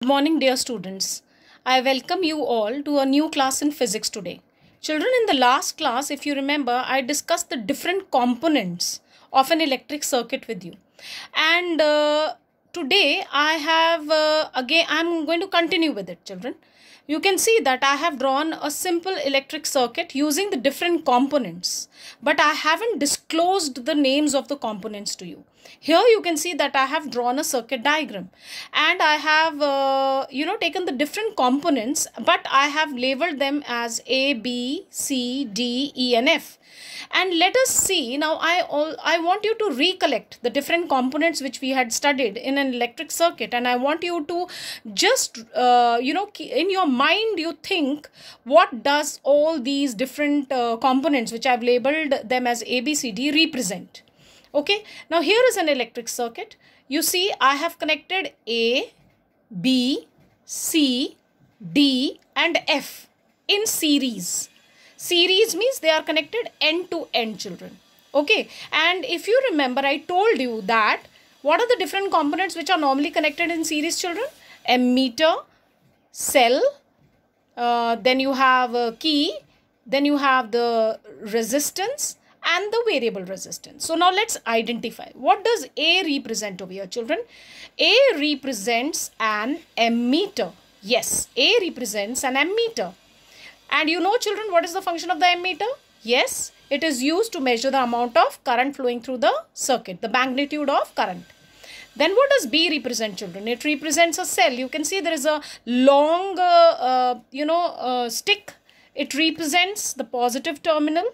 Good morning, dear students. I welcome you all to a new class in physics today. Children, in the last class, if you remember, I discussed the different components of an electric circuit with you. And today, I'm going to continue with it, children. You can see that I have drawn a simple electric circuit using the different components, but I haven't disclosed the names of the components to you. Here you can see that I have drawn a circuit diagram and I have taken the different components, but I have labeled them as A, B, C, D, E and F. And let us see now. I want you to recollect the different components which we had studied in an electric circuit, and I want you to just in your mind you think, what does all these different components which I've labeled them as A, B, C, D represent? Okay, now here is an electric circuit. You see I have connected A, B, C, D and F in series. Series means they are connected end to end, children. Okay, and if you remember, I told you that what are the different components which are normally connected in series, children? Ammeter, cell, then you have a key, then you have the resistance and the variable resistance. So now let's identify. What does A represent over here, children? A represents an ammeter. Yes, A represents an ammeter. And you know, children, what is the function of the ammeter? Yes, it is used to measure the amount of current flowing through the circuit, the magnitude of current. Then what does B represent, children? It represents a cell. You can see there is a long, stick. It represents the positive terminal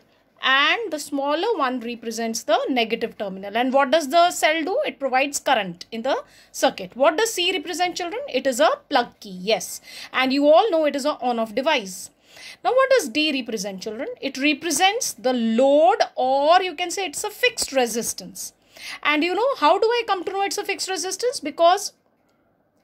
and the smaller one represents the negative terminal. And what does the cell do? It provides current in the circuit. What does C represent, children? It is a plug key. Yes. And you all know it is an on-off device. Now, what does D represent, children? It represents the load, or you can say it's a fixed resistance. And you know, how do I come to know it's a fixed resistance? Because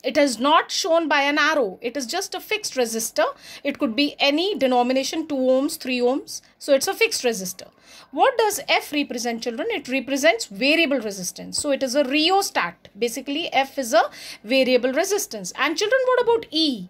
it is not shown by an arrow. It is just a fixed resistor. It could be any denomination, 2 ohms, 3 ohms. So, it's a fixed resistor. What does F represent, children? It represents variable resistance. So, it is a rheostat. Basically, F is a variable resistance. And children, what about E?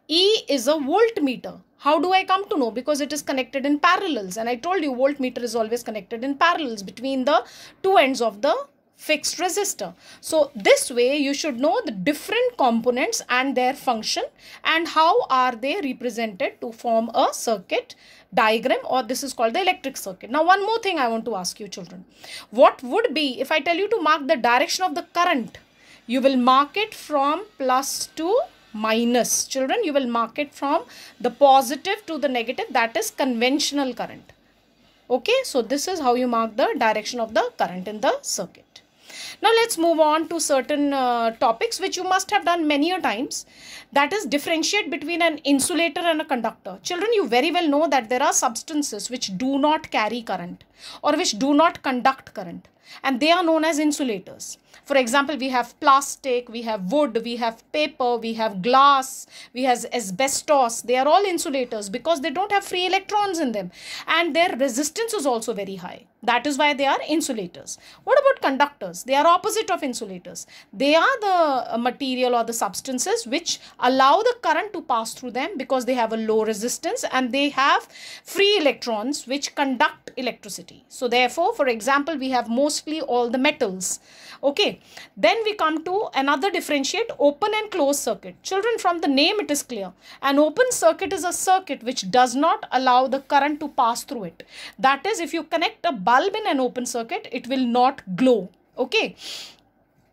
E is a voltmeter. How do I come to know? Because it is connected in parallels. And I told you voltmeter is always connected in parallels between the two ends of the fixed resistor. So this way you should know the different components and their function and how are they represented to form a circuit diagram, or this is called the electric circuit. Now one more thing I want to ask you, children. What would be, if I tell you to mark the direction of the current, you will mark it from plus to minus. Children, you will mark it from the positive to the negative. That is conventional current. Okay, so this is how you mark the direction of the current in the circuit. Now let's move on to certain topics which you must have done many a times. That is, differentiate between an insulator and a conductor. Children, you very well know that there are substances which do not carry current or which do not conduct current, and they are known as insulators. For example, we have plastic, we have wood, we have paper, we have glass, we have asbestos. They are all insulators because they don't have free electrons in them, and their resistance is also very high. That is why they are insulators. What about conductors? They are opposite of insulators. They are the material or the substances which allow the current to pass through them because they have a low resistance and they have free electrons which conduct electricity. So therefore, for example, we have mostly all the metals. Okay, then we come to another differentiate, open and closed circuit. Children, from the name it is clear. An open circuit is a circuit which does not allow the current to pass through it. That is, if you connect a bulb in an open circuit, it will not glow. Okay.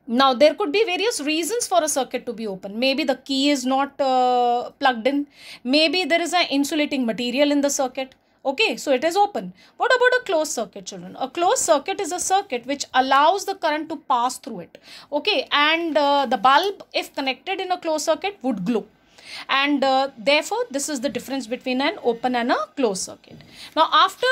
Now, there could be various reasons for a circuit to be open. Maybe the key is not plugged in. Maybe there is an insulating material in the circuit. Okay, so it is open. What about a closed circuit, children? A closed circuit is a circuit which allows the current to pass through it. Okay, and the bulb, if connected in a closed circuit, would glow. And therefore, this is the difference between an open and a closed circuit. Now, after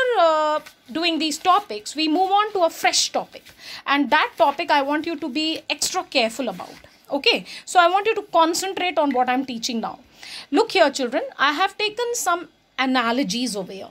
doing these topics, we move on to a fresh topic. And that topic I want you to be extra careful about. Okay, so I want you to concentrate on what I'm teaching now. Look here, children, I have taken some analogies over here.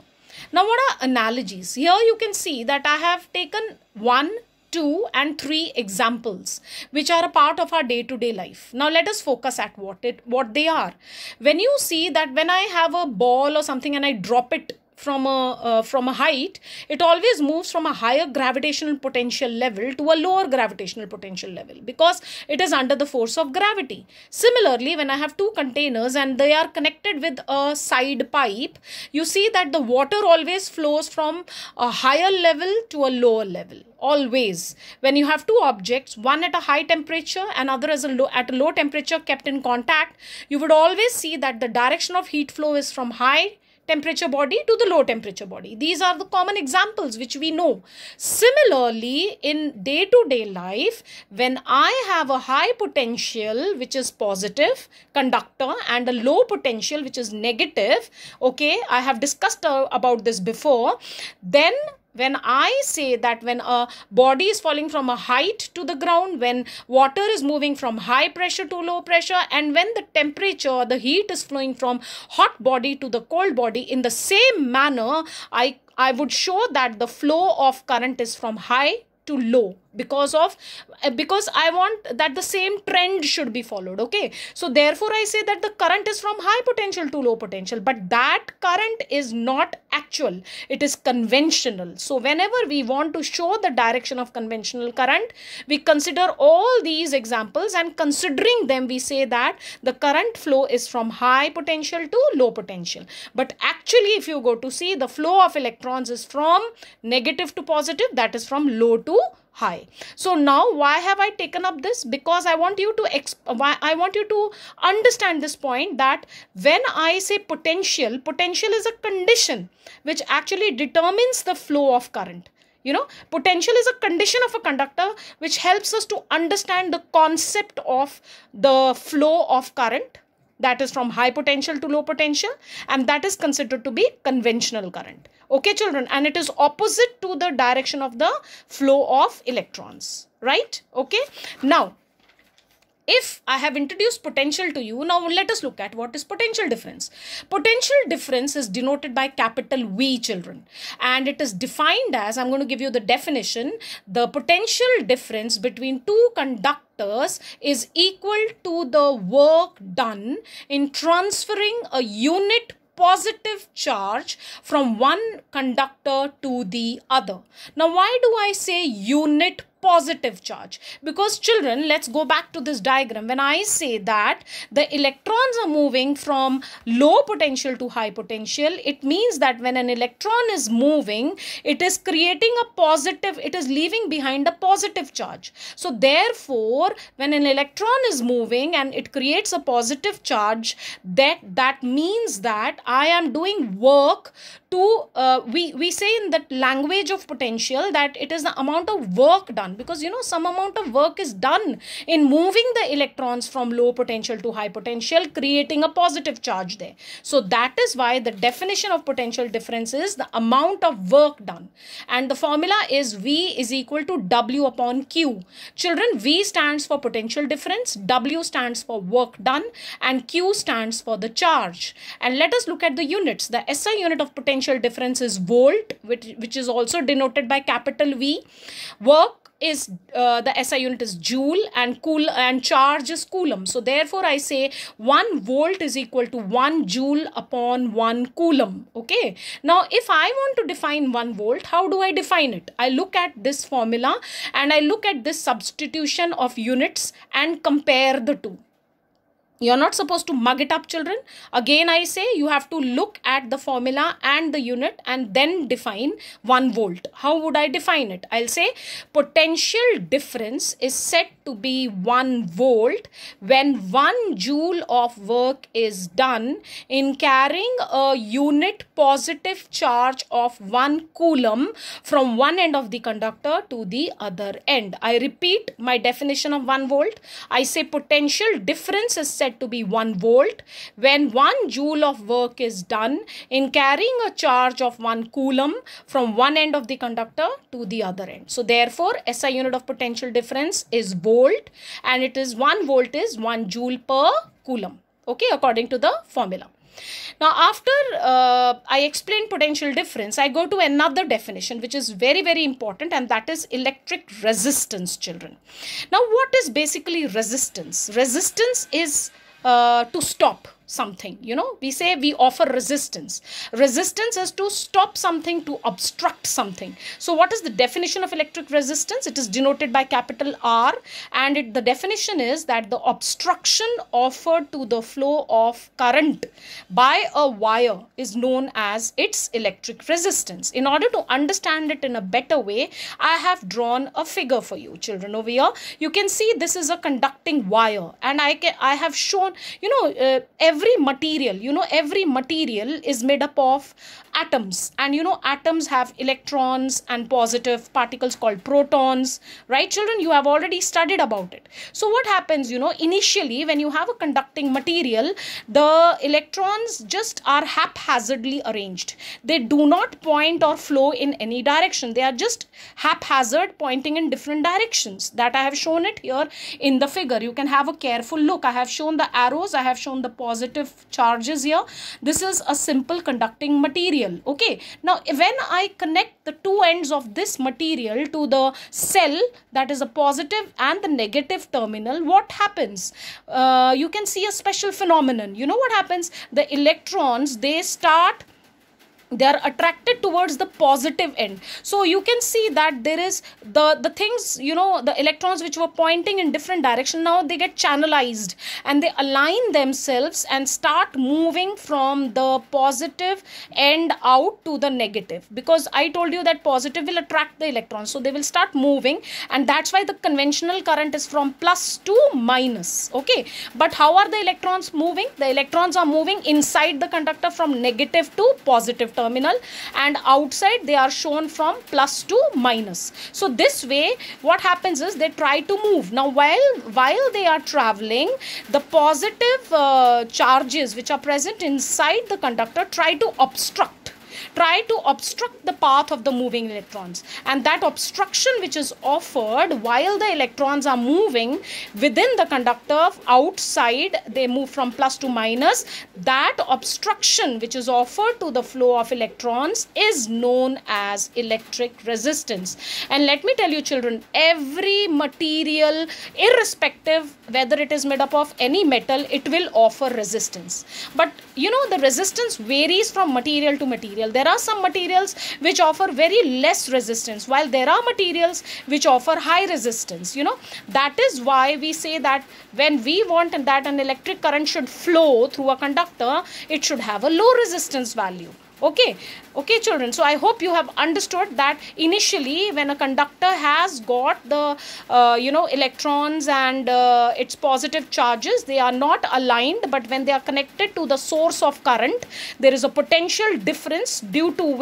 Now, what are analogies? Here you can see that I have taken 1, 2 and 3 examples which are a part of our day-to-day life. Now let us focus at what they are. When you see that when I have a ball or something and I drop it from a height, it always moves from a higher gravitational potential level to a lower gravitational potential level because it is under the force of gravity. Similarly, when I have two containers and they are connected with a side pipe, you see that the water always flows from a higher level to a lower level. Always. When you have two objects, one at a high temperature and other at a low temperature kept in contact, you would always see that the direction of heat flow is from high temperature body to the low temperature body. These are the common examples which we know. Similarly, in day-to-day life, when I have a high potential which is positive conductor and a low potential which is negative, okay, I have discussed about this before, then when I say that when a body is falling from a height to the ground, when water is moving from high pressure to low pressure, and when the temperature, the heat is flowing from hot body to the cold body, in the same manner, I would show that the flow of current is from high to low because I want that the same trend should be followed. Okay, so therefore I say that the current is from high potential to low potential, but that current is not actual, it is conventional. So whenever we want to show the direction of conventional current, we consider all these examples, and considering them we say that the current flow is from high potential to low potential. But actually if you go to see, the flow of electrons is from negative to positive, that is from low to high. So now why have I taken up this? Because I want you to understand this point, that when I say potential is a condition which actually determines the flow of current. You know, potential is a condition of a conductor which helps us to understand the concept of the flow of current, that is from high potential to low potential, and that is considered to be conventional current. Okay, children, and it is opposite to the direction of the flow of electrons, right? Okay, now if I have introduced potential to you, now let us look at what is potential difference. Potential difference is denoted by capital V, children, and it is defined as, I'm going to give you the definition, the potential difference between two conductors is equal to the work done in transferring a unit positive charge from one conductor to the other. Now, why do I say unit positive charge? Because children, let's go back to this diagram. When I say that the electrons are moving from low potential to high potential, it means that when an electron is moving, it is creating a positive, it is leaving behind a positive charge. So therefore, when an electron is moving and it creates a positive charge, that means that I am doing work to, we say in that language of potential that it is the amount of work done, because you know some amount of work is done in moving the electrons from low potential to high potential, creating a positive charge there. So that is why the definition of potential difference is the amount of work done, and the formula is V is equal to W upon Q. Children, V stands for potential difference, W stands for work done, and Q stands for the charge. And let us look at the units. The SI unit of potential difference is volt, which is also denoted by capital V. Work is the SI unit is joule, and charge is coulomb. So therefore I say 1 volt is equal to 1 joule upon 1 coulomb. Okay, now if I want to define 1 volt, how do I define it? I look at this formula and I look at this substitution of units and compare the two. You're not supposed to mug it up, children. Again, I say you have to look at the formula and the unit and then define 1 volt. How would I define it? I'll say potential difference is said to be 1 volt when 1 joule of work is done in carrying a unit positive charge of 1 coulomb from one end of the conductor to the other end. I repeat my definition of 1 volt. I say potential difference is said to be 1 volt when 1 joule of work is done in carrying a charge of 1 coulomb from one end of the conductor to the other end. So therefore, SI unit of potential difference is volt, and it is 1 volt is 1 joule per coulomb. Okay, according to the formula. Now, after I explain potential difference, I go to another definition which is very, very important, and that is electric resistance, children. Now, what is basically resistance? Resistance is to stop something. We say we offer resistance. Resistance is to stop something, to obstruct something. So what is the definition of electric resistance? It is denoted by capital R, and the definition is that the obstruction offered to the flow of current by a wire is known as its electric resistance. In order to understand it in a better way, I have drawn a figure for you, children. Over here you can see this is a conducting wire, and I have shown every material is made up of atoms, and atoms have electrons and positive particles called protons, right, children? You have already studied about it. So what happens, initially when you have a conducting material, the electrons just are haphazardly arranged. They do not point or flow in any direction. They are just haphazard, pointing in different directions. That I have shown it here in the figure. You can have a careful look. I have shown the arrows, I have shown the positive charges here. This is a simple conducting material. Okay, now when I connect the two ends of this material to the cell, that is a positive and the negative terminal, what happens? You can see a special phenomenon. What happens? The electrons, they are attracted towards the positive end. So you can see that there is the things, the electrons which were pointing in different direction, now they get channelized and they align themselves and start moving from the positive end out to the negative, because I told you that positive will attract the electrons, so they will start moving, and that's why the conventional current is from plus to minus. Okay, but how are the electrons moving? The electrons are moving inside the conductor from negative to positive terminal, and outside they are shown from plus to minus. So this way what happens is they try to move. Now while they are traveling, the positive charges which are present inside the conductor try to obstruct the path of the moving electrons, and that obstruction which is offered while the electrons are moving within the conductor, outside they move from plus to minus, that obstruction which is offered to the flow of electrons is known as electric resistance. And let me tell you, children, every material, irrespective whether it is made up of any metal, it will offer resistance. But the resistance varies from material to material. There are some materials which offer very less resistance, while there are materials which offer high resistance. That is why we say that when we want that an electric current should flow through a conductor, it should have a low resistance value. Okay, children. So I hope you have understood that initially when a conductor has got the electrons and its positive charges, they are not aligned, but when they are connected to the source of current, there is a potential difference due to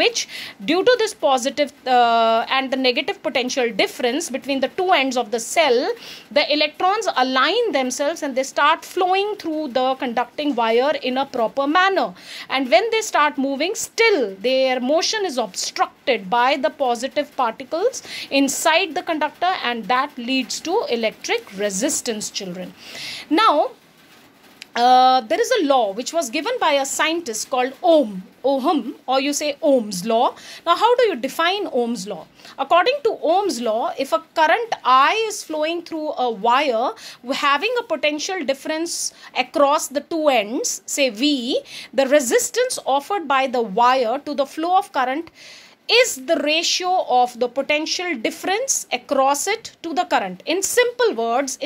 this positive and the negative potential difference between the two ends of the cell, the electrons align themselves and they start flowing through the conducting wire in a proper manner. And when they start moving, still their motion is obstructed by the positive particles inside the conductor, and that leads to electric resistance, children. Now there is a law which was given by a scientist called Ohm, or you say Ohm's law. Now how do you define Ohm's law? According to Ohm's law, if a current I is flowing through a wire having a potential difference across the two ends, say V, the resistance offered by the wire to the flow of current is the ratio of the potential difference across it to the current. In simple words,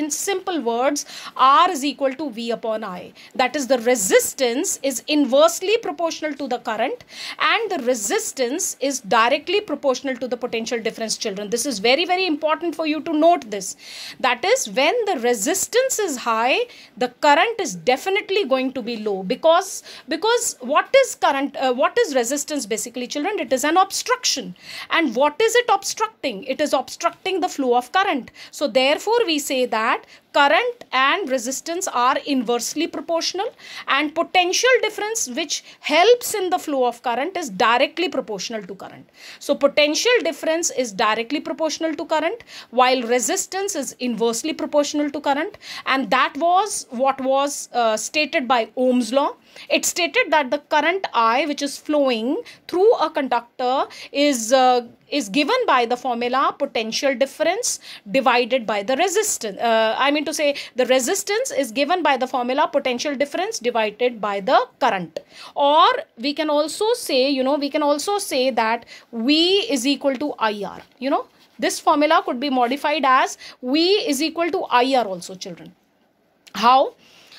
R is equal to V upon I. That is, the resistance is inversely proportional to the current and the resistance is directly proportional to the potential difference, children. This is very, very important for you to note this. That is, when the resistance is high, the current is definitely going to be low, because what is current, what is resistance basically, children? It is an obstruction. And what is it obstructing? It is obstructing the flow of current. So therefore we say that current and resistance are inversely proportional, and potential difference which helps in the flow of current is directly proportional to current. So potential difference is directly proportional to current, while resistance is inversely proportional to current, and that was what was stated by Ohm's law. It stated that the current I, which is flowing through a conductor, is given by the formula potential difference divided by the resistance. The resistance is given by the formula potential difference divided by the current. Or we can also say, that V is equal to IR. This formula could be modified as V is equal to IR also, children.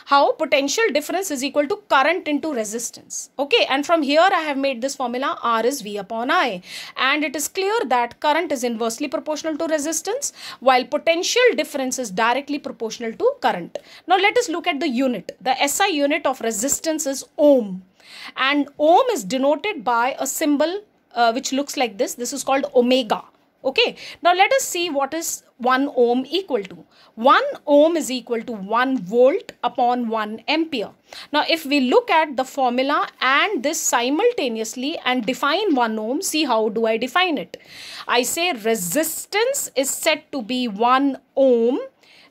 How potential difference is equal to current into resistance. Okay, and from here I have made this formula R is V upon I, and it is clear that current is inversely proportional to resistance, while potential difference is directly proportional to current. Now let us look at the unit. The SI unit of resistance is ohm, and ohm is denoted by a symbol which looks like this. This is called omega. Okay, now let us see what is 1 ohm equal to. 1 ohm is equal to 1 volt upon 1 ampere. Now if we look at the formula and this simultaneously and define 1 ohm, see how do I define it. I say resistance is said to be 1 ohm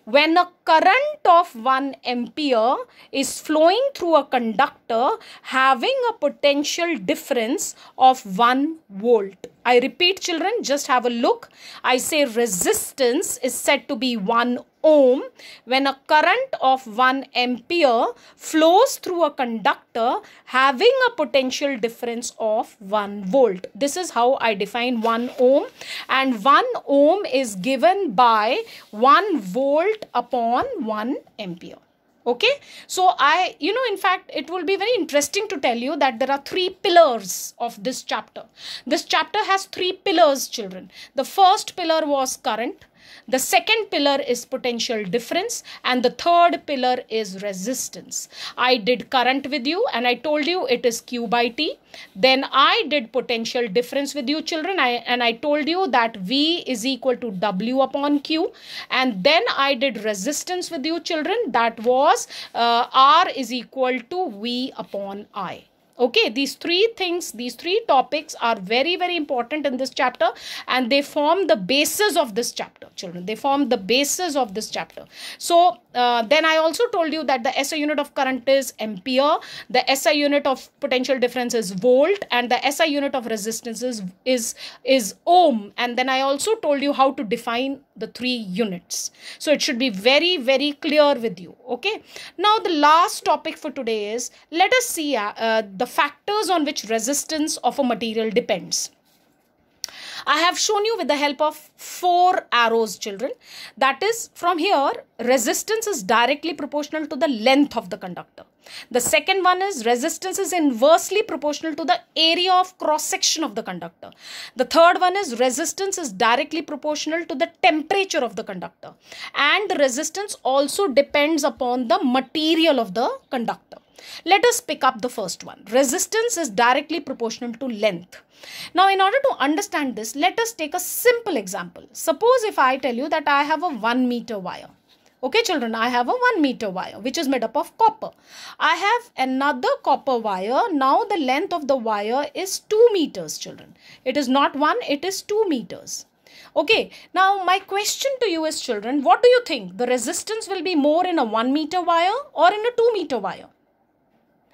when a current of 1 ampere is flowing through a conductor having a potential difference of 1 volt. I repeat, children, just have a look. I say resistance is said to be 1 ohm when a current of 1 ampere flows through a conductor having a potential difference of 1 volt. This is how I define 1 ohm, and 1 ohm is given by 1 volt upon 1 ampere. Okay, so in fact, it will be very interesting to tell you that there are 3 pillars of this chapter. This chapter has 3 pillars, children. The first pillar was current. The second pillar is potential difference, and the third pillar is resistance. I did current with you and I told you it is Q by T. Then I did potential difference with you, children, and I told you that V is equal to W upon Q. And then I did resistance with you, children. That was R is equal to V upon I. Okay, these 3 things, these 3 topics are very, very important in this chapter, and they form the basis of this chapter, children. They form the basis of this chapter. So, then I also told you that the SI unit of current is ampere, the SI unit of potential difference is volt, and the SI unit of resistance is ohm. And then I also told you how to define the 3 units. So, it should be very, very clear with you. Okay. Now, the last topic for today is, let us see the factors on which resistance of a material depends. I have shown you with the help of 4 arrows, children. That is, from here, resistance is directly proportional to the length of the conductor. The second one is resistance is inversely proportional to the area of cross-section of the conductor. The third one is resistance is directly proportional to the temperature of the conductor. And the resistance also depends upon the material of the conductor. Let us pick up the first one. Resistance is directly proportional to length. Now, in order to understand this, let us take a simple example. Suppose if I tell you that I have a 1 meter wire. Okay, children, I have a 1 meter wire which is made up of copper. I have another copper wire. Now, the length of the wire is 2 meters, children. It is not 1, it is 2 meters. Okay, now my question to you is, children, what do you think? The resistance will be more in a 1 meter wire or in a 2 meter wire?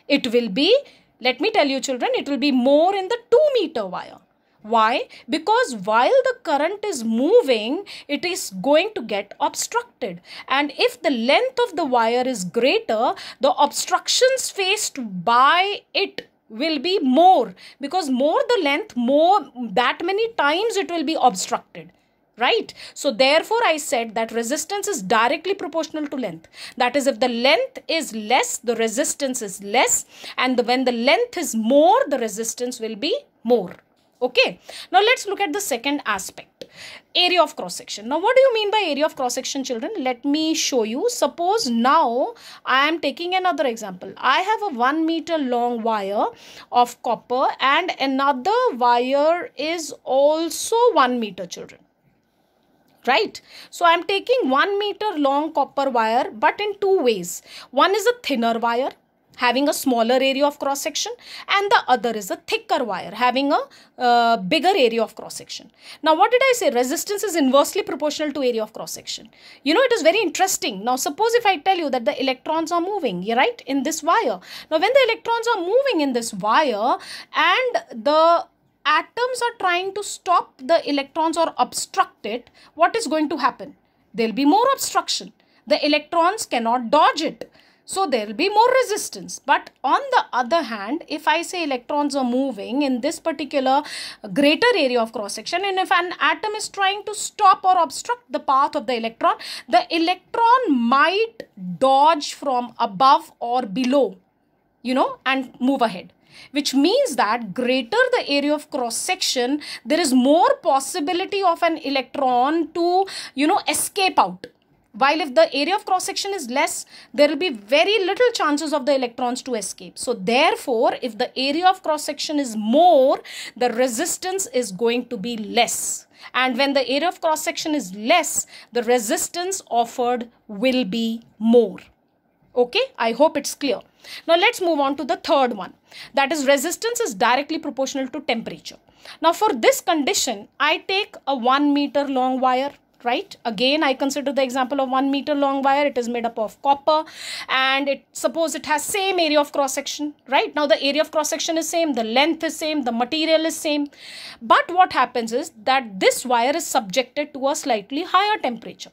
It will be, let me tell you, children, it will be more in the 2 meter wire. Why? Because while the current is moving, it is going to get obstructed. And if the length of the wire is greater, the obstructions faced by it will be more. Because more the length, more that many times it will be obstructed. Right? So therefore I said that resistance is directly proportional to length. That is, if the length is less, the resistance is less. And when the length is more, the resistance will be more. Okay. Now let's look at the second aspect. Area of cross section. Now what do you mean by area of cross section, children? Let me show you. Suppose now I am taking another example. I have a 1 meter long wire of copper and another wire is also 1 meter, children. right? So I'm taking 1 meter long copper wire, but in two ways. One is a thinner wire having a smaller area of cross section, and the other is a thicker wire having a bigger area of cross section. Now what did I say? Resistance is inversely proportional to area of cross section. You know, it is very interesting. Now suppose if I tell you that the electrons are moving, right, in this wire. Now when the electrons are moving in this wire and the atoms are trying to stop the electrons or obstruct it, what is going to happen? There will be more obstruction. The electrons cannot dodge it. So there will be more resistance. But on the other hand, if I say electrons are moving in this particular greater area of cross section, and if an atom is trying to stop or obstruct the path of the electron might dodge from above or below, you know, and move ahead. Which means that greater the area of cross section, there is more possibility of an electron to, you know, escape out. While if the area of cross section is less, there will be very little chances of the electrons to escape. So therefore, if the area of cross section is more, the resistance is going to be less. And when the area of cross section is less, the resistance offered will be more. Okay, I hope it's clear. Now let's move on to the third one. That is, resistance is directly proportional to temperature. Now for this condition, I take a 1 meter long wire. Right, again I consider the example of 1 meter long wire. It is made up of copper, and suppose it has same area of cross section. Right, now the area of cross section is same, the length is same, the material is same, but what happens is that this wire is subjected to a slightly higher temperature.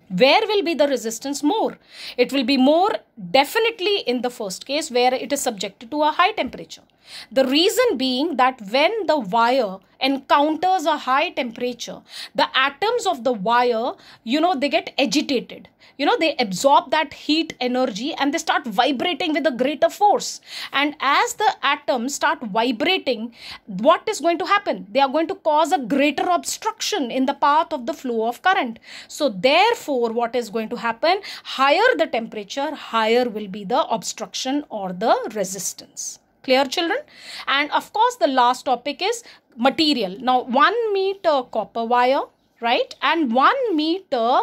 Where will be the resistance more? It will be more definitely in the first case, where it is subjected to a high temperature. The reason being that when the wire encounters a high temperature, the atoms of the wire, you know, they get agitated. You know, they absorb that heat energy and they start vibrating with a greater force. And as the atoms start vibrating, what is going to happen? They are going to cause a greater obstruction in the path of the flow of current. So therefore, what is going to happen? Higher the temperature, higher will be the obstruction or the resistance. Clear, children? And of course, the last topic is material. Now, 1 meter copper wire, right, and 1 meter,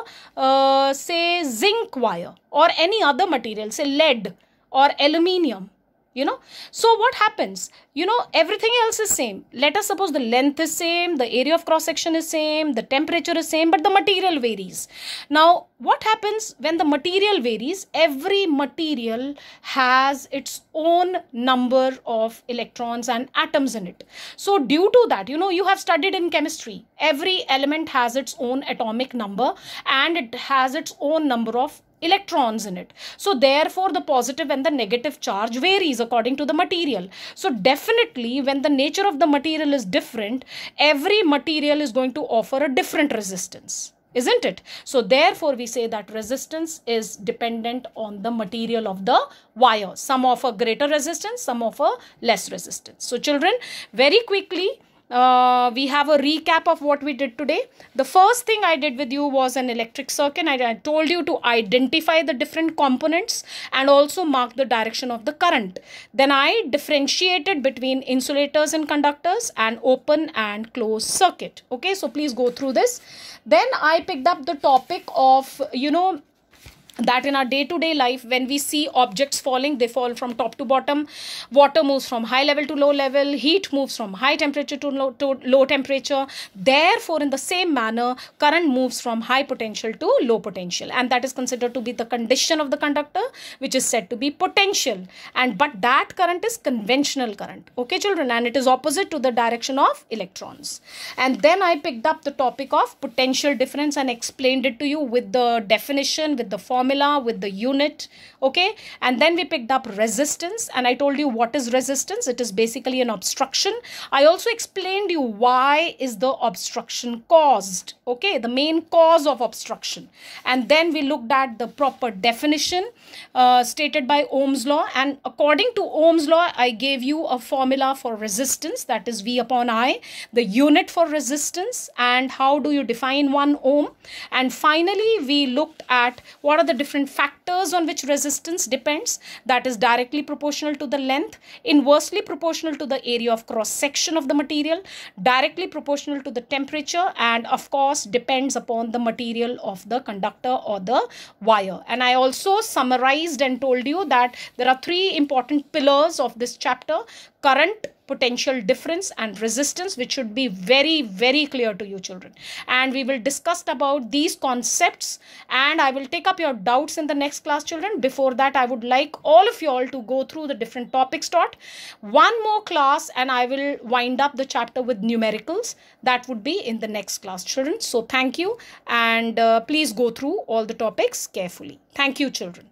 say, zinc wire or any other material, say lead or aluminium. You know, so what happens? You know, everything else is same. Let us suppose the length is same, the area of cross section is same, the temperature is same, but the material varies. Now, what happens when the material varies? Every material has its own number of electrons and atoms in it. So due to that, you know, you have studied in chemistry, every element has its own atomic number and it has its own number of electrons in it. So therefore, the positive and the negative charge varies according to the material. So definitely, when the nature of the material is different, every material is going to offer a different resistance, isn't it? So therefore, we say that resistance is dependent on the material of the wire. Some offer greater resistance, some offer less resistance. So children, very quickly, we have a recap of what we did today. The first thing I did with you was an electric circuit. I told you to identify the different components and also mark the direction of the current. Then I differentiated between insulators and conductors and open and closed circuit. Okay, so please go through this. Then I picked up the topic of, you know, that in our day-to-day life, when we see objects falling, they fall from top to bottom. Water moves from high level to low level. Heat moves from high temperature to low temperature. Therefore, in the same manner, current moves from high potential to low potential. And that is considered to be the condition of the conductor, which is said to be potential. But that current is conventional current. Okay, children? And it is opposite to the direction of electrons. And then I picked up the topic of potential difference and explained it to you with the definition, with the formula, with the unit. Okay, and then we picked up resistance, and I told you what is resistance. It is basically an obstruction. I also explained you why is the obstruction caused. Okay, the main cause of obstruction. And then we looked at the proper definition stated by Ohm's law, and according to Ohm's law, I gave you a formula for resistance, that is V upon I, the unit for resistance, and how do you define 1 ohm. And finally, we looked at what are the different factors on which resistance depends. That is directly proportional to the length, inversely proportional to the area of cross section of the material, directly proportional to the temperature, and of course depends upon the material of the conductor or the wire. And I also summarized and told you that there are three important pillars of this chapter: current, potential difference, and resistance, which should be very, very clear to you children. And we will discuss about these concepts, and I will take up your doubts in the next class children. Before that, I would like all of you all to go through the different topics taught. One more class and I will wind up the chapter with numericals. That would be in the next class children. So thank you, and please go through all the topics carefully. Thank you children.